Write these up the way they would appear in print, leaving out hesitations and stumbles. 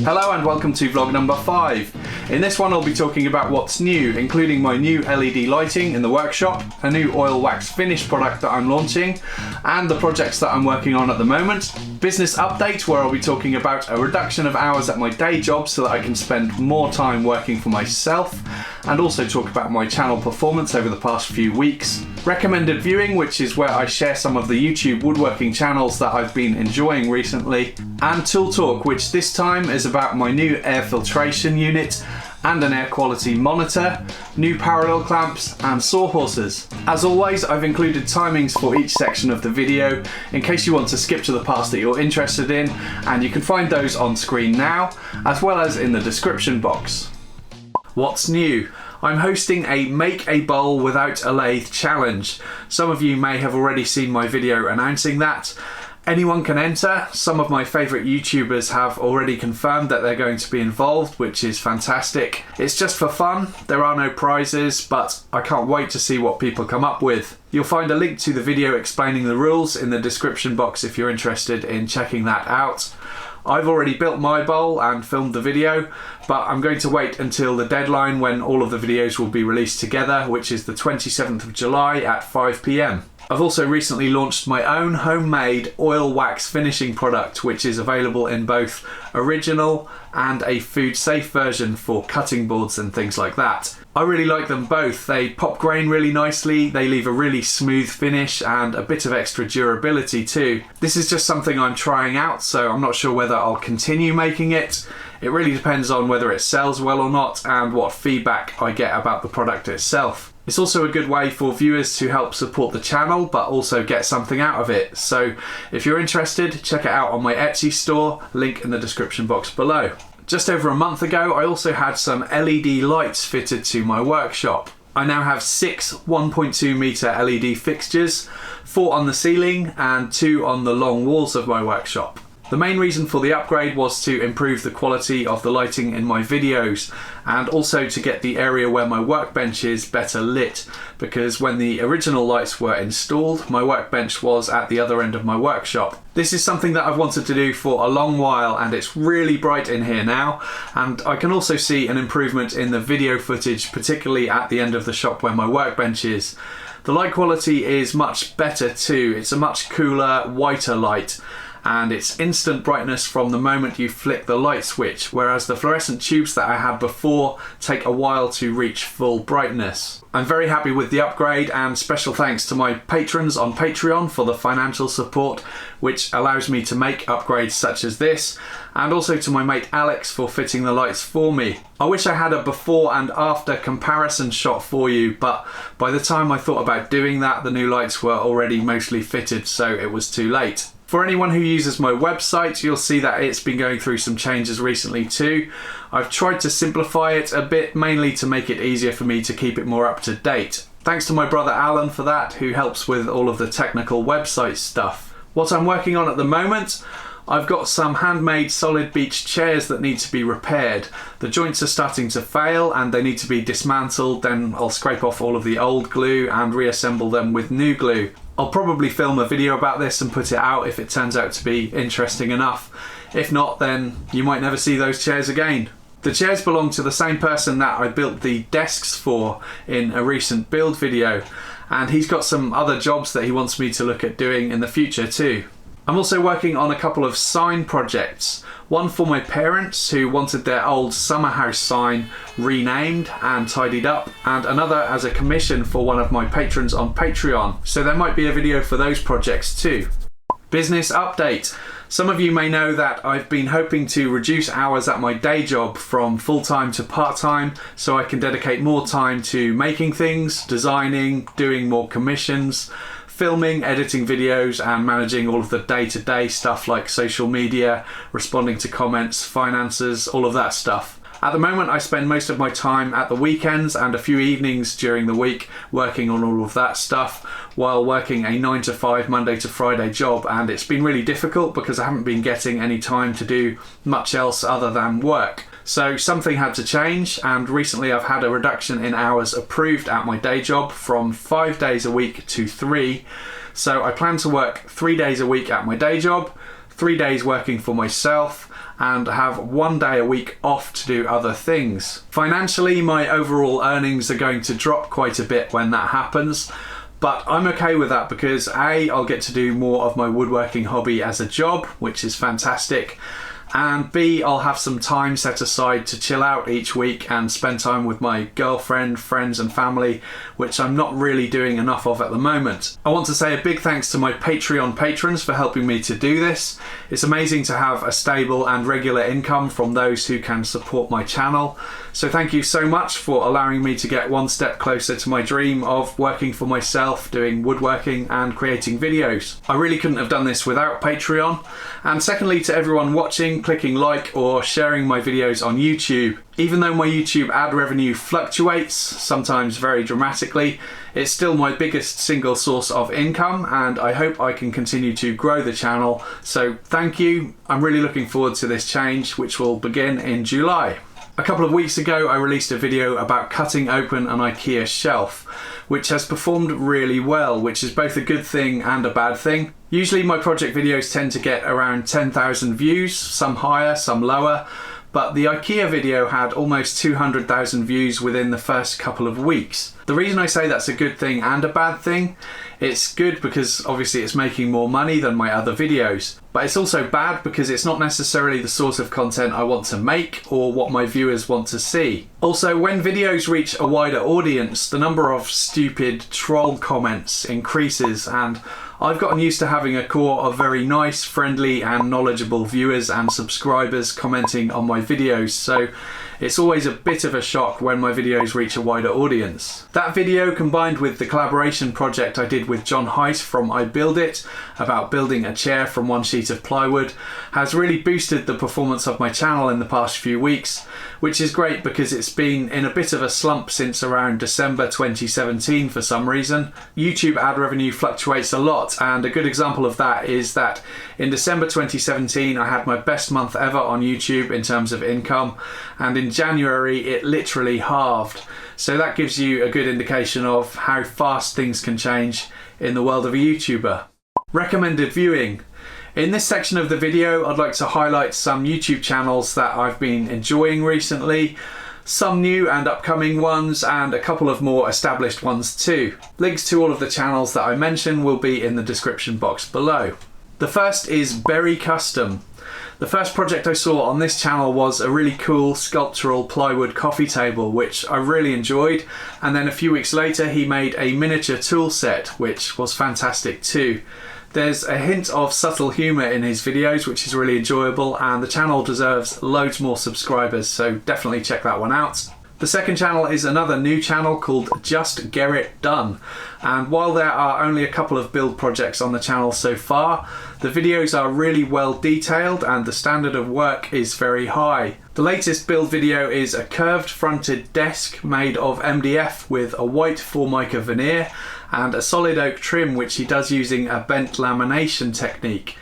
Hello and welcome to vlog number 5. In this one I'll be talking about what's new, including my new LED lighting in the workshop, a new oil wax finish product that I'm launching, and the projects that I'm working on at the moment. Business update, where I'll be talking about a reduction of hours at my day job so that I can spend more time working for myself, and also talk about my channel performance over the past few weeks. Recommended viewing, which is where I share some of the YouTube woodworking channels that I've been enjoying recently, and tool talk, which this time is about my new air filtration unit and an air quality monitor, new parallel clamps and sawhorses. As always, I've included timings for each section of the video in case you want to skip to the parts that you're interested in, and you can find those on screen now as well as in the description box. What's new? I'm hosting a Make a Bowl Without a Lathe challenge. Some of you may have already seen my video announcing that. Anyone can enter. Some of my favourite YouTubers have already confirmed that they're going to be involved, which is fantastic. It's just for fun, there are no prizes, but I can't wait to see what people come up with. You'll find a link to the video explaining the rules in the description box if you're interested in checking that out. I've already built my bowl and filmed the video, but I'm going to wait until the deadline when all of the videos will be released together, which is the 27th of July at 5 PM. I've also recently launched my own homemade oil wax finishing product, which is available in both original and a food safe version for cutting boards and things like that. I really like them both. They pop grain really nicely, they leave a really smooth finish and a bit of extra durability too. This is just something I'm trying out, so I'm not sure whether I'll continue making it. It really depends on whether it sells well or not and what feedback I get about the product itself. It's also a good way for viewers to help support the channel but also get something out of it. So if you're interested, check it out on my Etsy store, link in the description box below. Just over a month ago, I also had some LED lights fitted to my workshop. I now have 6 1.2 meter LED fixtures, 4 on the ceiling and 2 on the long walls of my workshop. The main reason for the upgrade was to improve the quality of the lighting in my videos and also to get the area where my workbench is better lit, because when the original lights were installed, my workbench was at the other end of my workshop. This is something that I've wanted to do for a long while and it's really bright in here now, and I can also see an improvement in the video footage, particularly at the end of the shop where my workbench is. The light quality is much better too. It's a much cooler, whiter light, and it's instant brightness from the moment you flick the light switch, whereas the fluorescent tubes that I had before take a while to reach full brightness. I'm very happy with the upgrade, and special thanks to my patrons on Patreon for the financial support which allows me to make upgrades such as this, and also to my mate Alex for fitting the lights for me. I wish I had a before and after comparison shot for you, but by the time I thought about doing that, the new lights were already mostly fitted, so it was too late. For anyone who uses my website, you'll see that it's been going through some changes recently too. I've tried to simplify it a bit, mainly to make it easier for me to keep it more up to date. Thanks to my brother Alan for that, who helps with all of the technical website stuff. What I'm working on at the moment, I've got some handmade solid beech chairs that need to be repaired. The joints are starting to fail and they need to be dismantled, then I'll scrape off all of the old glue and reassemble them with new glue. I'll probably film a video about this and put it out if it turns out to be interesting enough. If not, then you might never see those chairs again. The chairs belong to the same person that I built the desks for in a recent build video, and he's got some other jobs that he wants me to look at doing in the future too. I'm also working on a couple of sign projects. One for my parents who wanted their old summer house sign renamed and tidied up, and another as a commission for one of my patrons on Patreon. So there might be a video for those projects too. Business update. Some of you may know that I've been hoping to reduce hours at my day job from full-time to part-time so I can dedicate more time to making things, designing, doing more commissions, filming, editing videos and managing all of the day-to-day stuff like social media, responding to comments, finances, all of that stuff. At the moment I spend most of my time at the weekends and a few evenings during the week working on all of that stuff while working a 9 to 5 Monday to Friday job, and it's been really difficult because I haven't been getting any time to do much else other than work. So something had to change, and recently I've had a reduction in hours approved at my day job from 5 days a week to 3. So I plan to work 3 days a week at my day job, 3 days working for myself, and have 1 day a week off to do other things. Financially, my overall earnings are going to drop quite a bit when that happens, but I'm okay with that because A, I'll get to do more of my woodworking hobby as a job, which is fantastic, and B, I'll have some time set aside to chill out each week and spend time with my girlfriend, friends and family, which I'm not really doing enough of at the moment. I want to say a big thanks to my Patreon patrons for helping me to do this. It's amazing to have a stable and regular income from those who can support my channel. So thank you so much for allowing me to get one step closer to my dream of working for myself, doing woodworking and creating videos. I really couldn't have done this without Patreon. And secondly, to everyone watching, clicking like or sharing my videos on YouTube. Even though my YouTube ad revenue fluctuates, sometimes very dramatically, it's still my biggest single source of income, and I hope I can continue to grow the channel. So thank you. I'm really looking forward to this change, which will begin in July. A couple of weeks ago, I released a video about cutting open an IKEA shelf, which has performed really well, which is both a good thing and a bad thing. Usually my project videos tend to get around 10,000 views, some higher, some lower, but the IKEA video had almost 200,000 views within the first couple of weeks. The reason I say that's a good thing and a bad thing, it's good because obviously it's making more money than my other videos, but it's also bad because it's not necessarily the sort of content I want to make or what my viewers want to see. Also, when videos reach a wider audience, the number of stupid troll comments increases, and I've gotten used to having a core of very nice, friendly and knowledgeable viewers and subscribers commenting on my videos, so it's always a bit of a shock when my videos reach a wider audience. That video, combined with the collaboration project I did with John Height from I Build It about building a chair from one sheet of plywood, has really boosted the performance of my channel in the past few weeks, which is great because it's been in a bit of a slump since around December 2017 for some reason. YouTube ad revenue fluctuates a lot, and a good example of that is that in December 2017 I had my best month ever on YouTube in terms of income, and in January it literally halved. So that gives you a good indication of how fast things can change in the world of a YouTuber. Recommended viewing. In this section of the video, I'd like to highlight some YouTube channels that I've been enjoying recently, some new and upcoming ones, and a couple of more established ones too. Links to all of the channels that I mention will be in the description box below. The first is Berry Custom. The first project I saw on this channel was a really cool sculptural plywood coffee table, which I really enjoyed, and then a few weeks later he made a miniature tool set, which was fantastic too. There's a hint of subtle humour in his videos, which is really enjoyable, and the channel deserves loads more subscribers, so definitely check that one out. The second channel is another new channel called Just Get It Done, and while there are only a couple of build projects on the channel so far, the videos are really well detailed and the standard of work is very high. The latest build video is a curved fronted desk made of MDF with a white Formica veneer and a solid oak trim, which he does using a bent lamination technique.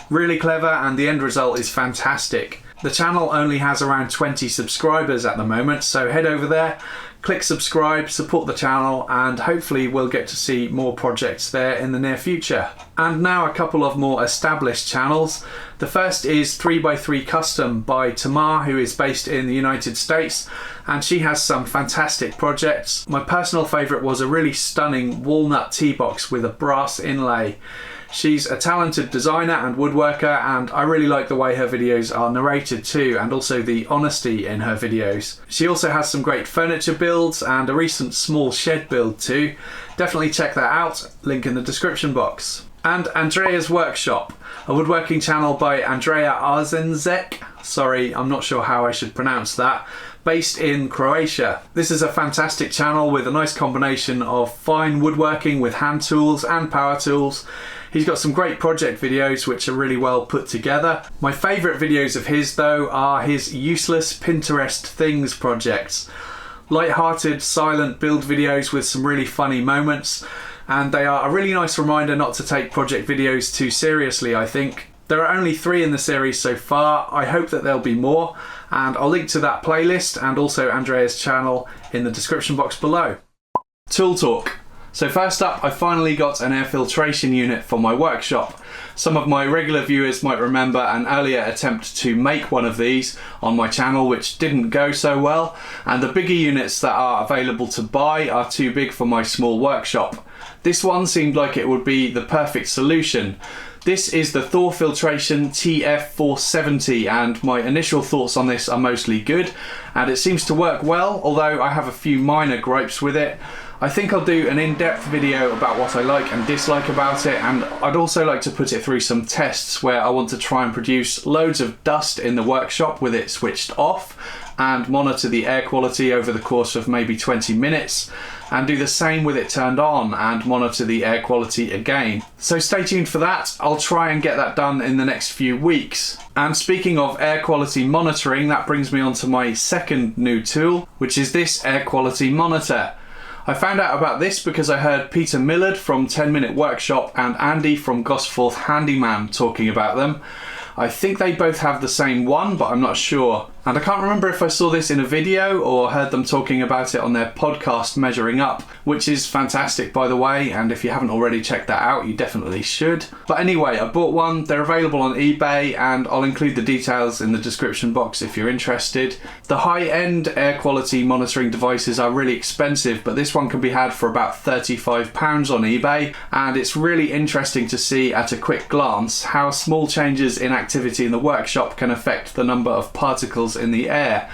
Really clever, and the end result is fantastic. The channel only has around 20 subscribers at the moment, so head over there, click subscribe, support the channel, and hopefully we'll get to see more projects there in the near future. And now a couple of more established channels. The first is 3x3 Custom by Tamar, who is based in the United States, and she has some fantastic projects. My personal favourite was a really stunning walnut tea box with a brass inlay. She's a talented designer and woodworker, and I really like the way her videos are narrated too, and also the honesty in her videos. She also has some great furniture builds and a recent small shed build too. Definitely check that out, link in the description box. And Andrea's Workshop, a woodworking channel by Andrea Arzenzek. Sorry, I'm not sure how I should pronounce that. Based in Croatia. This is a fantastic channel with a nice combination of fine woodworking with hand tools and power tools. He's got some great project videos which are really well put together. My favourite videos of his though are his useless Pinterest things projects. Light-hearted, silent build videos with some really funny moments, and they are a really nice reminder not to take project videos too seriously, I think. There are only 3 in the series so far. I hope that there'll be more, and I'll link to that playlist and also Andrea's channel in the description box below. Tool Talk. So first up, I finally got an air filtration unit for my workshop. Some of my regular viewers might remember an earlier attempt to make one of these on my channel which didn't go so well, and the bigger units that are available to buy are too big for my small workshop. This one seemed like it would be the perfect solution. This is the Thor Filtration TF470, and my initial thoughts on this are mostly good, and it seems to work well, although I have a few minor gripes with it. I think I'll do an in-depth video about what I like and dislike about it, and I'd also like to put it through some tests where I want to try and produce loads of dust in the workshop with it switched off, and monitor the air quality over the course of maybe 20 minutes, and do the same with it turned on and monitor the air quality again. So stay tuned for that. I'll try and get that done in the next few weeks. And speaking of air quality monitoring, that brings me on to my second new tool, which is this air quality monitor. I found out about this because I heard Peter Millard from 10 Minute Workshop and Andy from Gosforth Handyman talking about them. I think they both have the same one, but I'm not sure. And I can't remember if I saw this in a video or heard them talking about it on their podcast Measuring Up, which is fantastic by the way, and if you haven't already checked that out, you definitely should. But anyway, I bought one. They're available on eBay, and I'll include the details in the description box if you're interested. The high-end air quality monitoring devices are really expensive, but this one can be had for about £35 on eBay, and it's really interesting to see at a quick glance how small changes in activity in the workshop can affect the number of particles in the air.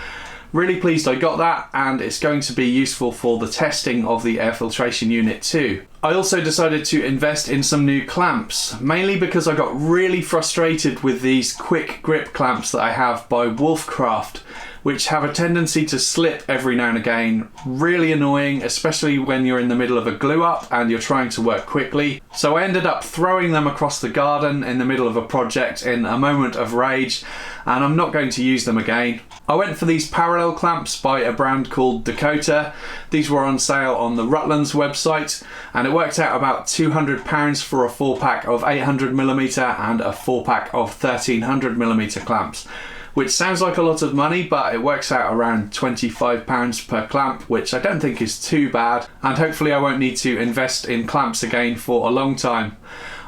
Really pleased I got that, and it's going to be useful for the testing of the air filtration unit too. I also decided to invest in some new clamps, mainly because I got really frustrated with these quick grip clamps that I have by Wolfcraft, which have a tendency to slip every now and again. Really annoying, especially when you're in the middle of a glue up and you're trying to work quickly. So I ended up throwing them across the garden in the middle of a project in a moment of rage, and I'm not going to use them again. I went for these parallel clamps by a brand called Dakota. These were on sale on the Rutland's website, and it worked out about £200 for a 4-pack of 800mm and a 4-pack of 1300mm clamps, which sounds like a lot of money, but it works out around £25 per clamp, which I don't think is too bad, and hopefully I won't need to invest in clamps again for a long time.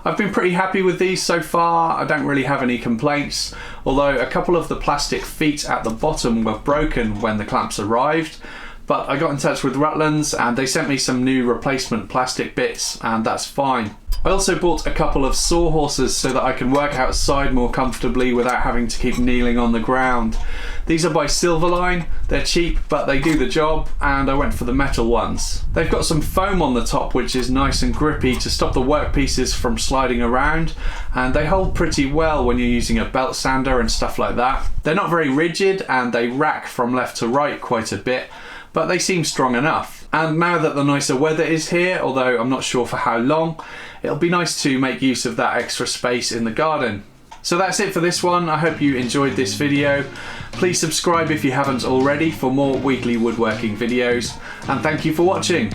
I've been pretty happy with these so far. I don't really have any complaints, although a couple of the plastic feet at the bottom were broken when the clamps arrived. But I got in touch with Rutland's and they sent me some new replacement plastic bits, and that's fine. I also bought a couple of sawhorses so that I can work outside more comfortably without having to keep kneeling on the ground. These are by Silverline. They're cheap, but they do the job, and I went for the metal ones. They've got some foam on the top which is nice and grippy to stop the workpieces from sliding around, and they hold pretty well when you're using a belt sander and stuff like that. They're not very rigid and they rack from left to right quite a bit, but they seem strong enough. And now that the nicer weather is here, although I'm not sure for how long, it'll be nice to make use of that extra space in the garden. So that's it for this one. I hope you enjoyed this video. Please subscribe if you haven't already for more weekly woodworking videos, and thank you for watching.